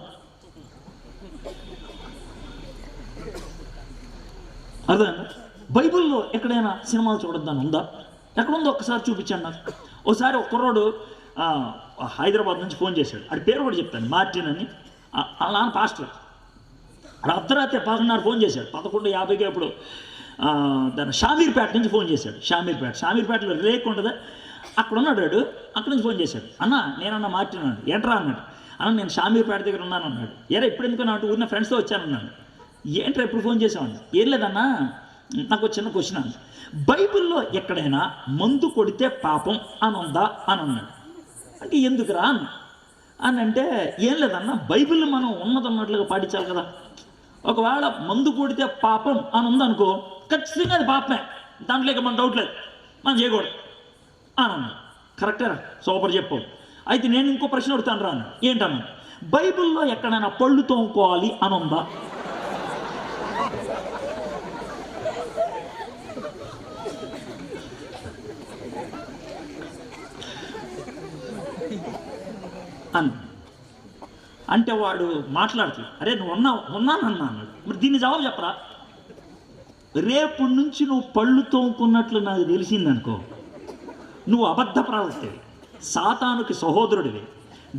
అదే బైబిల్లో ఎక్కడైనా సినిమాలు చూడొద్దని ఉందా? ఎక్కడుందో ఒక్కసారి చూపించండి నాకు. ఒకసారి ఒక కుర్రోడు హైదరాబాద్ నుంచి ఫోన్ చేశాడు. అది పేరు కూడా చెప్తాను, మార్టిన్ అని. వాళ్ళ నాన్న పాస్టర్. అర్ధరాత్రి 11:30 ఫోన్ చేశాడు. 11:50కి ఎప్పుడు దాని షామీర్పేట నుంచి ఫోన్ చేశాడు. షామీర్పేటలో రేక్ ఉంటుంది, అక్కడ ఉన్నాడు వాడు. అక్కడి నుంచి ఫోన్ చేశాడు. అన్న నేనన్నా మార్టిన్ అన్నాడు. ఏంట్రా అన్నాడు. అన్న నేను షామీర్పేట దగ్గర ఉన్నాను అన్నాడు. ఏరా ఇప్పుడు ఎందుకు అన్నట్టు ఊరిన ఫ్రెండ్స్తో వచ్చానన్నాడు. ఏంట్రా ఎప్పుడు ఫోన్ చేసామన్నా? ఏం లేదన్నా నాకు చిన్న క్వశ్చన్ అన్న, బైబిల్లో ఎక్కడైనా మందు కొడితే పాపం అని ఉందా అని అన్నాడు. అంటే ఎందుకురా అని అంటే, ఏం లేదన్నా బైబిల్ మనం ఉన్నదన్నట్లుగా పాటించాలి కదా. ఒకవేళ మందు కొడితే పాపం అని ఉందనుకో, ఖచ్చితంగా అది పాపమే, దాంట్లో ఇక మన డౌట్ లేదు, మనం చేయకూడదు అని అన్నాడు. కరెక్టేరా, సూపర్ చెప్పు. అయితే నేను ఇంకో ప్రశ్న అడుగుతాను రా అన్నాడు. ఏంటన్నా? బైబిల్లో ఎక్కడైనా పళ్ళు తోముకోవాలి అని ఉందా? అంటే వాడు మాట్లాడుతూ, అరే నువ్వు ఉన్నానన్నా అన్నాడు. మరి దీన్ని జవాబు చెప్పరా? రేపు నుంచి నువ్వు పళ్ళు తోముకున్నట్లు నాకు తెలిసిందనుకో, నువ్వు అబద్ధ ప్రవక్తవి, సాతానుకి సహోదరుడివి,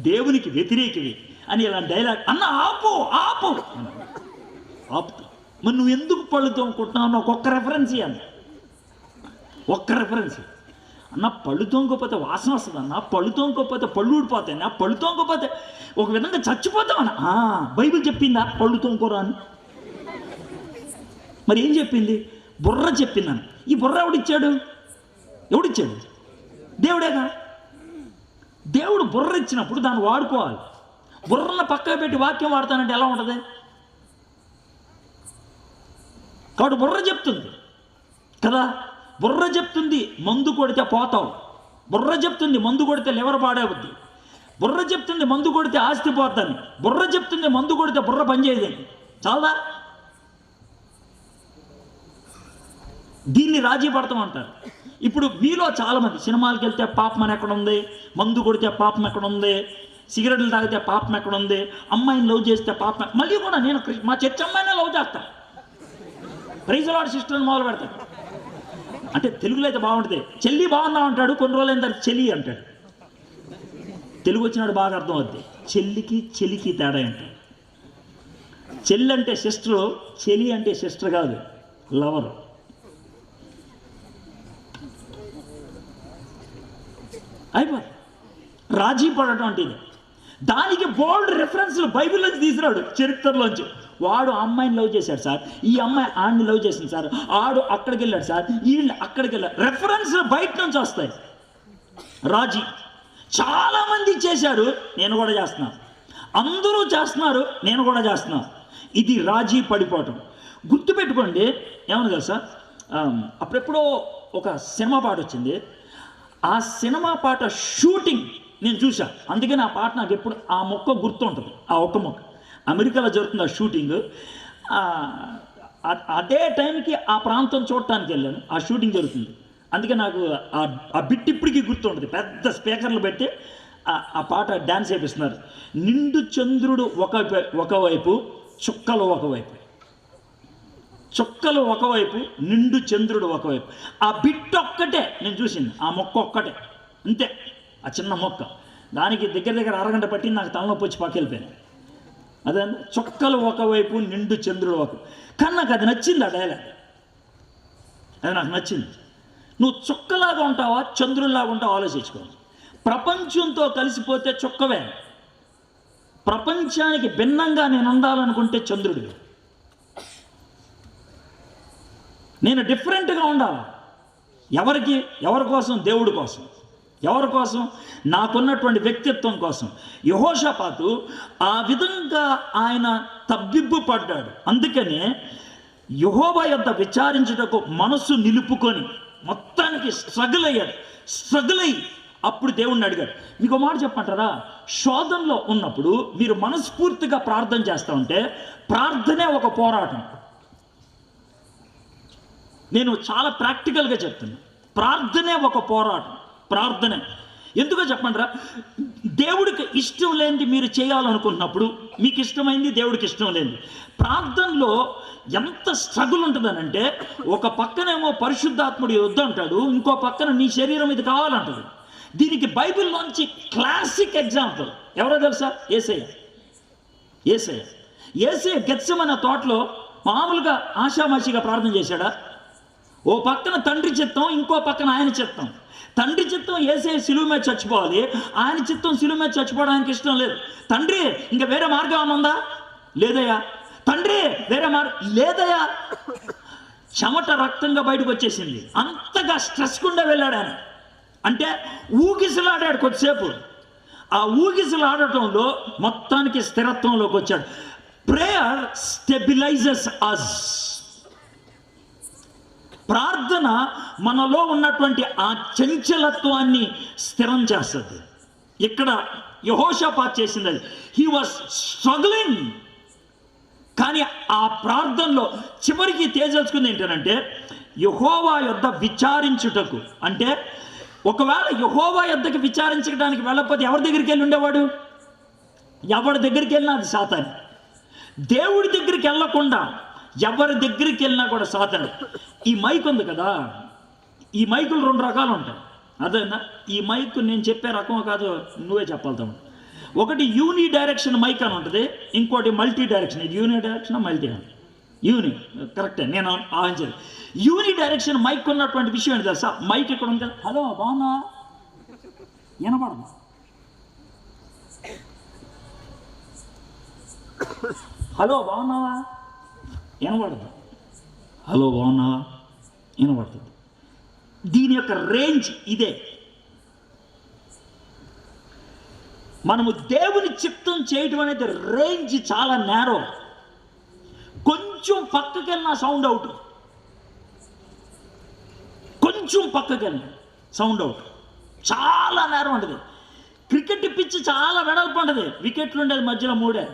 దేవునికి వ్యతిరేకివి అని ఇలా డైలాగ్ అన్న ఆపు ఆపు ఆపు. మరి నువ్వు ఎందుకు పళ్ళు తోముకుంటున్నావు? నాకు ఒక్క రెఫరెన్స్ ఇవ్వండి, ఒక్క రెఫరెన్స్. అన్న పళ్ళు తోముకోకపోతే వాసన వస్తుంది అన్న, పళ్ళు తోముకోకపోతే పళ్ళు ఊడిపోతాయి అన్న, పళ్ళు తోముకోకపోతే ఒక విధంగా చచ్చిపోతామన్న. బైబిల్ చెప్పిందా పళ్ళు తోముకోరా అని? మరి ఏం చెప్పింది? బుర్ర చెప్పిందని. ఈ బుర్ర ఎవడిచ్చాడు? ఎవడిచ్చాడు? దేవుడేగా. దేవుడు బుర్ర ఇచ్చినప్పుడు దాన్ని వాడుకోవాలి. బుర్రను పక్కన పెట్టి వాక్యం వాడతానంటే ఎలా ఉంటుంది? కాబట్టి బుర్ర చెప్తుంది కదా, బుర్ర చెప్తుంది మందు కొడితే పోతావు, బుర్ర చెప్తుంది మందు కొడితే లివర్ పాడవుద్ది, బుర్ర చెప్తుంది మందు కొడితే ఆస్తి పోద్దని, బుర్ర చెప్తుంది మందు కొడితే బుర్ర పనిచేయదని. చాలదా? దీన్ని రాజీ పడతామంటారు. ఇప్పుడు మీలో చాలామంది సినిమాలకు వెళ్తే పాపం అని ఎక్కడ ఉంది, మందు కొడితే పాపం ఎక్కడ ఉంది, సిగరెట్లు తాగితే పాపం ఎక్కడ ఉంది, అమ్మాయిని లవ్ చేస్తే పాపం. మళ్ళీ కూడా నేను మా చర్చ్ అమ్మాయినే లవ్ చేస్తాను, ప్రైజ్ లార్డ్ సిస్టర్ని మొదలు పెడతాడు. అంటే తెలుగులో అయితే బాగుంటుంది, చెల్లి బాగున్నావు అంటాడు, కొన్ని రోజులు అయిన తర్వాత చెల్లి అంటాడు. తెలుగు వచ్చినాడు బాగా అర్థం అవుద్ది. చెల్లికి చెలికి తేడా అంటాడు. చెల్లి అంటే సిస్టరు, చెలి అంటే సిస్టర్ కాదు, లవరు. అయిపోయి రాజీ పడటం అంటే ఇది. దానికి బోల్డ్ రెఫరెన్స్లు బైబిల్లోంచి తీసుకురాడు, చరిత్రలోంచి. వాడు అమ్మాయిని లవ్ చేశాడు సార్, ఈ అమ్మాయి ఆడిని లవ్ చేసింది సార్, ఆడు అక్కడికి వెళ్ళాడు సార్, వీళ్ళు అక్కడికి వెళ్ళారు. రెఫరెన్స్లు బయట నుంచి వస్తాయి. రాజీ చాలామంది చేశారు, నేను కూడా చేస్తున్నాను, అందరూ చేస్తున్నారు, నేను కూడా చేస్తున్నాను. ఇది రాజీ పడిపోవటం. గుర్తుపెట్టుకోండి. ఏమన్నా కదా సార్, అప్పుడెప్పుడో ఒక సినిమా పాట వచ్చింది, ఆ సినిమా పాట షూటింగ్ నేను చూసా, అందుకని ఆ పాట నాకు ఎప్పుడు ఆ మొక్క గుర్తుంటుంది. ఆ ఒక్క మొక్క అమెరికాలో జరుగుతుంది ఆ షూటింగ్. అదే టైంకి ఆ ప్రాంతం చూడటానికి వెళ్ళాను, ఆ షూటింగ్ జరుగుతుంది. అందుకే నాకు ఆ బిట్ ఇప్పటికీ గుర్తుంటుంది. పెద్ద స్పీకర్లు పెట్టి ఆ పాట డ్యాన్స్ చేపిస్తున్నారు. నిండు చంద్రుడు ఒకవైపు, చుక్కలు ఒకవైపు, చుక్కలు ఒకవైపు, నిండు చంద్రుడు ఒకవైపు. ఆ బిట్ ఒక్కటే నేను చూసింది, ఆ మొక్క ఒక్కటే, అంతే. ఆ చిన్న మొక్క, దానికి దగ్గర అరగంట పట్టింది, నాకు తలనొప్పి వచ్చి పక్కెళ్ళిపోయాను. అదే చుక్కలు ఒకవైపు, నిండు చంద్రుడు ఒకవైపు. కానీ నాకు అది నచ్చింది, ఆ డైలాగ్ అది నాకు నచ్చింది. నువ్వు చుక్కలాగా ఉంటావా చంద్రుల్లాగా ఉంటావా ఆలోచించుకో. ప్రపంచంతో కలిసిపోతే చుక్కవే, ప్రపంచానికి భిన్నంగా నేను ఉండాలనుకుంటే చంద్రుడివి. నేను డిఫరెంట్గా ఉండాలి. ఎవరికి? ఎవరి కోసం? దేవుడి కోసం. ఎవరి కోసం? నాకున్నటువంటి వ్యక్తిత్వం కోసం. యెహోషాపాతు ఆ విధంగా ఆయన తబ్బిబ్బు పడ్డాడు. అందుకనే యెహోవా యొద్ద విచారించుటకు మనసు నిలుపుకొని మొత్తానికి స్ట్రగుల్ అయ్యాడు. స్ట్రగుల్ అయ్యి అప్పుడు దేవుణ్ణి అడిగాడు. మీకు మాట చెప్పమంటారా? శోధనలో ఉన్నప్పుడు మీరు మనస్ఫూర్తిగా ప్రార్థన చేస్తూ ఉంటే ప్రార్థనే ఒక పోరాటం. నేను చాలా ప్రాక్టికల్గా చెప్తున్నాను. ప్రార్థనే ఒక పోరాటం. ప్రార్థనే ఎందుకో చెప్పంటారా? దేవుడికి ఇష్టం లేనిది మీరు చేయాలనుకుంటున్నప్పుడు మీకు ఇష్టమైంది దేవుడికి ఇష్టం లేనిది. ప్రార్థనలో ఎంత స్ట్రగుల్ ఉంటుందనంటే, ఒక పక్కనేమో పరిశుద్ధాత్ముడు వద్దు అంటాడు, ఇంకో పక్కన నీ శరీరం ఇది కావాలంటాడు. దీనికి బైబిల్లోంచి క్లాసిక్ ఎగ్జాంపుల్ ఎవరో తెలుసా? యేసయ్య. గెత్సెమనే తోటలో మామూలుగా ఆషామాషిగా ప్రార్థన చేశాడా? ఓ పక్కన తండ్రి చిత్తం, ఇంకో పక్కన ఆయన చిత్తం. తండ్రి చిత్తం యేసయ్య సిలువ మీద చచ్చిపోవాలి, ఆయన చిత్తం సిలువ మీద చచ్చిపోవడానికి ఇష్టం లేదు. తండ్రి ఇంకా వేరే మార్గం ఏమన్నా ఉందా? లేదయ్యా. తండ్రి వేరే మార్గం లేదయ్యా. చెమట రక్తంగా బయటకు వచ్చేసింది. అంతగా స్ట్రెస్ గుండా వెళ్ళాడు ఆయన. అంటే ఊగిసలాడాడు కొద్దిసేపు. ఆ ఊగిసలాడటంలో మొత్తానికి స్థిరత్వంలోకి వచ్చాడు. ప్రేయర్ స్టెబిలైజెస్ అస్. ప్రార్థన మనలో ఉన్నటువంటి ఆ చంచలత్వాన్ని స్థిరం చేస్తుంది. ఇక్కడ యెహోషాపాతు చేసింది అది. He was struggling. కానీ ఆ ప్రార్థనలో చివరికి తేజల్చుకుంది ఏంటంటే, యెహోవా యొద్ద విచారించుటకు. అంటే ఒకవేళ యెహోవా యొద్దకి విచారించడానికి వెళ్ళకపోతే ఎవరి దగ్గరికి వెళ్ళి ఉండేవాడు? ఎవరి దగ్గరికి వెళ్ళినా అది సాతాను. దేవుడి దగ్గరికి వెళ్ళకుండా ఎవరి దగ్గరికి వెళ్ళినా కూడా సాతాను. ఈ మైక్ ఉంది కదా, ఈ మైకులు 2 రకాలు ఉంటాయి. అదేనా, ఈ మైక్ నేను చెప్పే రకం కాదు, నువ్వే చెప్పాలి తమ్ముడు. ఒకటి యూని డైరెక్షన్ మైక్ అని ఉంటుంది, ఇంకోటి మల్టీ డైరెక్షన్. ఇది యూని డైరెక్షన్, మల్టీ అని. యూని కరెక్టే, నేను ఆలోచించాను. యూని డైరెక్షన్ మైక్ ఉన్నటువంటి విషయం ఏంటి తెలుసా? మైక్ ఇక్కడ ఉంది కదా, హలో బాగున్నా, వినపడదు. హలో బాగున్నావా, వినపడదు. హలో బాగున్నావా, వినపడుతుంది. దీని యొక్క రేంజ్ ఇదే. మనము దేవుని చిత్తం చేయటం అనేది రేంజ్ చాలా నేరో. కొంచెం పక్కకెళ్ళిన సౌండ్ అవుట్, కొంచెం పక్కకెళ్ళిన సౌండ్ అవుట్. చాలా నేరం ఉంటుంది. క్రికెట్ పిచ్ చాలా వెడల్పు ఉంటుంది, వికెట్లు ఉండేది మధ్యలో 3.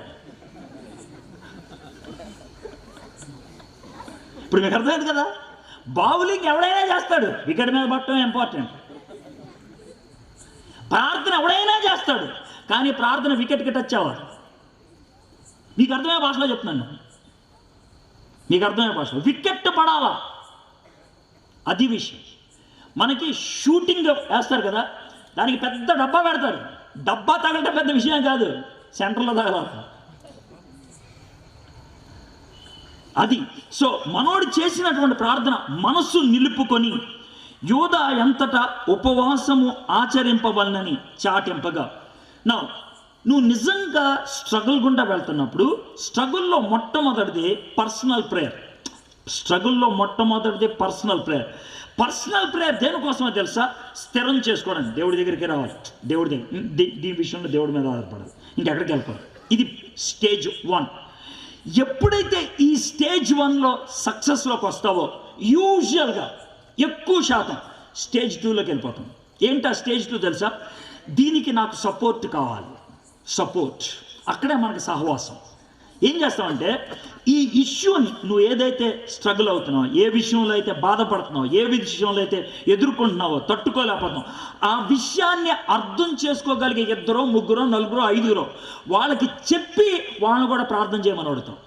ఇప్పుడు మీకు అర్థమైంది కదా, బౌలింగ్ ఎవడైనా చేస్తాడు, వికెట్ మీద పట్టడం ఇంపార్టెంట్. ప్రార్థన ఎవడైనా చేస్తాడు, కానీ ప్రార్థన వికెట్కి టచ్ అవ్వాలి. మీకు అర్థమయ్యే భాషలో చెప్తున్నాను, మీకు అర్థమయ్యే భాషలో వికెట్ పడాలా, అది విషయం. మనకి షూటింగ్ వేస్తారు కదా, దానికి పెద్ద డబ్బా పెడతారు. డబ్బా తగలటం పెద్ద విషయం కాదు, సెంటర్లో తగలాలి అది. సో మనోడు చేసినటువంటి ప్రార్థన మనస్సు నిలుపుకొని యూదా ఎంతటా ఉపవాసము ఆచరింపవలనని చాటింపగా. నా నువ్వు నిజంగా స్ట్రగుల్ గుండా వెళ్తున్నప్పుడు స్ట్రగుల్లో మొట్టమొదటిది పర్సనల్ ప్రేయర్. స్ట్రగుల్లో మొట్టమొదటిది పర్సనల్ ప్రేయర్. పర్సనల్ ప్రేయర్ దేనికోసమో తెలుసా? స్థిరం చేసుకోవడానికి, దేవుడి దగ్గరికి రావాలి, దేవుడి దగ్గర దీని విషయంలో దేవుడి మీద ఆధారపడాలి, ఇంకెక్కడికి వెళ్ళిపోవాలి. ఇది స్టేజ్ 1. ఎప్పుడైతే ఈ స్టేజ్ 1లో సక్సెస్లోకి వస్తావో యూజువల్గా ఎక్కువ శాతం స్టేజ్ 2లోకి వెళ్ళిపోతాం. ఏంటా స్టేజ్ 2 తెలుసా? దీనికి నాకు సపోర్ట్ కావాలి, సపోర్ట్. అక్కడే మనకి సహవాసం. ఏం చేస్తామంటే ఈ ఇష్యూని నువ్వు ఏదైతే స్ట్రగుల్ అవుతున్నావో, ఏ విషయంలో అయితే బాధపడుతున్నావో, ఏ విషయంలో అయితే ఎదుర్కొంటున్నావో, తట్టుకోలేకపోతున్నావు, ఆ విషయాన్ని అర్థం చేసుకోగలిగే 2, 3, 4, 5 వాళ్ళకి చెప్పి వాళ్ళని కూడా ప్రార్థన చేయమని అడుగుతాం.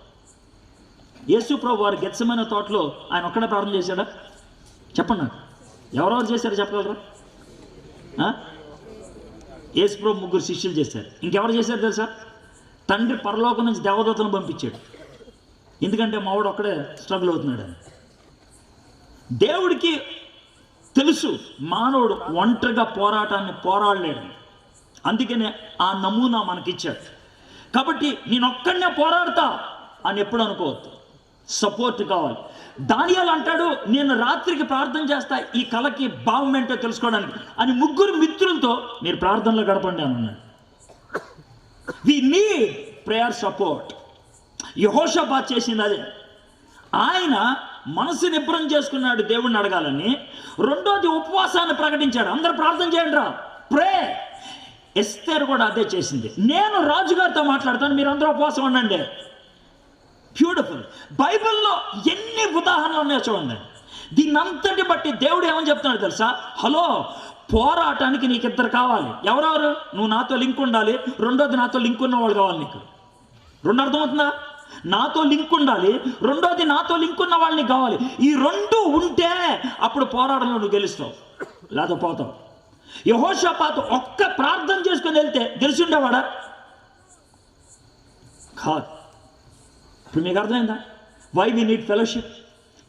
యేసు ప్రభు వారు గెత్సెమనే తోటలో ఆయన ఒక్కడే ప్రార్థన చేశాడా? చెప్పండి నాకు, ఎవరెవరు చేశారు చెప్పగలరా? యేసు ప్రభు 3 శిష్యులు చేశారు. ఇంకెవరు చేశారు తెలుసా? తండ్రి పరలోకం నుంచి దేవదూతను పంపించాడు, ఎందుకంటే మావాడు ఒక్కడే స్ట్రగుల్ అవుతున్నాడు అని. దేవుడికి తెలుసు మానవుడు ఒంటరిగా పోరాటాన్ని పోరాడలేడు, అందుకనే ఆ నమూనా మనకిచ్చాడు. కాబట్టి నేను ఒక్కడనే పోరాడతా అని ఎప్పుడు అనుకోవద్దు, సపోర్ట్ కావాలి. దానియేలు అంటాడు, నేను రాత్రికి ప్రార్థన చేస్తా ఈ కళకి భావం ఏంటో తెలుసుకోవడానికి అని 3 మిత్రులతో మీరు ప్రార్థనలో గడపండి అని అన్నాడు. We need prayer support. యెహోషాపాతు చేసింది అదే. ఆయన మనసు నిబ్రం చేసుకున్నాడు దేవుణ్ణి అడగాలని. రెండోది ఉపవాసాన్ని ప్రకటించాడు, అందరూ ప్రార్థన చేయండి రా, ప్రే. ఎస్తేరు కూడా అదే చేసింది. నేను రాజుగారితో మాట్లాడతాను, మీరు అందరూ ఉపవాసం ఉండండి. బ్యూటిఫుల్. బైబిల్లో ఎన్ని ఉదాహరణలు ఉన్నాయో చూడండి. దీన్నంతటి బట్టి దేవుడు ఏమని చెప్తున్నాడు తెలుసా? హలో, పోరాటానికి నీకు 2 కావాలి. ఎవరెవరు? నువ్వు నాతో లింక్ ఉండాలి, రెండోది నాతో లింక్ ఉన్న వాళ్ళు కావాలి నీకు. 2 అర్థమవుతుందా? నాతో లింక్ ఉండాలి, రెండోది నాతో లింక్ ఉన్న వాళ్ళని కావాలి. ఈ 2 ఉంటే అప్పుడు పోరాటంలో నువ్వు గెలుస్తావు, లేదా పోతావు. యెహోషాపాతు ఒక్క ప్రార్థన చేసుకుని వెళ్తే గెలిచి ఉండేవాడా? కాదు. ఇప్పుడు మీకు అర్థమైందా? Why we need fellowship?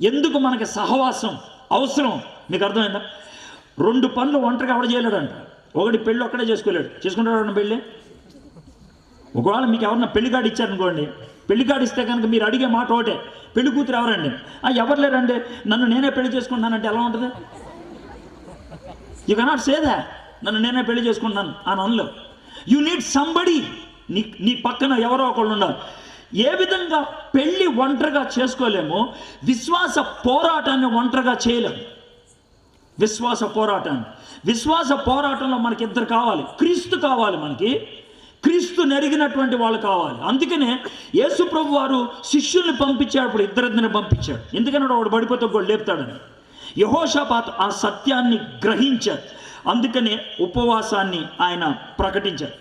ఎందుకు మనకి సహవాసం అవసరం? మీకు అర్థమైందా? 2 పనులు ఒంటరిగా ఎవడ చేయలేడంట. ఒకటి పెళ్ళి ఒక్కడే చేసుకోలేడు, చేసుకుంటాడు పెళ్ళి. ఒకవేళ మీకు ఎవరన్నా పెళ్లి కార్డు ఇచ్చారనుకోండి, పెళ్లి కార్డు ఇస్తే కనుక మీరు అడిగే మాట ఒకటే, పెళ్లి కూతురు ఎవరండి? ఎవరు లేరండి, నన్ను నేనే పెళ్లి చేసుకుంటానంటే ఎలా ఉంటుంది? యూ కెనాట్ సే దట్, నన్ను నేనే పెళ్లి చేసుకుంటాను అని అనలేవు. యూ నీడ్ సంబడి, నీ పక్కన ఎవరో ఒకళ్ళు ఉండాలి. ఏ విధంగా పెళ్ళి ఒంటరిగా చేసుకోలేమో, విశ్వాస పోరాటాన్ని ఒంటరిగా చేయలేము. విశ్వాస పోరాటంలో మనకి 2 కావాలి. క్రీస్తు కావాలి, మనకి క్రీస్తు నెరిగినటువంటి వాళ్ళు కావాలి. అందుకనే యేసు ప్రభు వారు శిష్యుల్ని పంపించేటప్పుడు 2 పంపించాడు. ఎందుకంటే వాడు పడిపోతే ఒకడు లేపుతాడని. యెహోషాపాతు ఆ సత్యాన్ని గ్రహించాడు, అందుకనే ఉపవాసాన్ని ఆయన ప్రకటించాడు.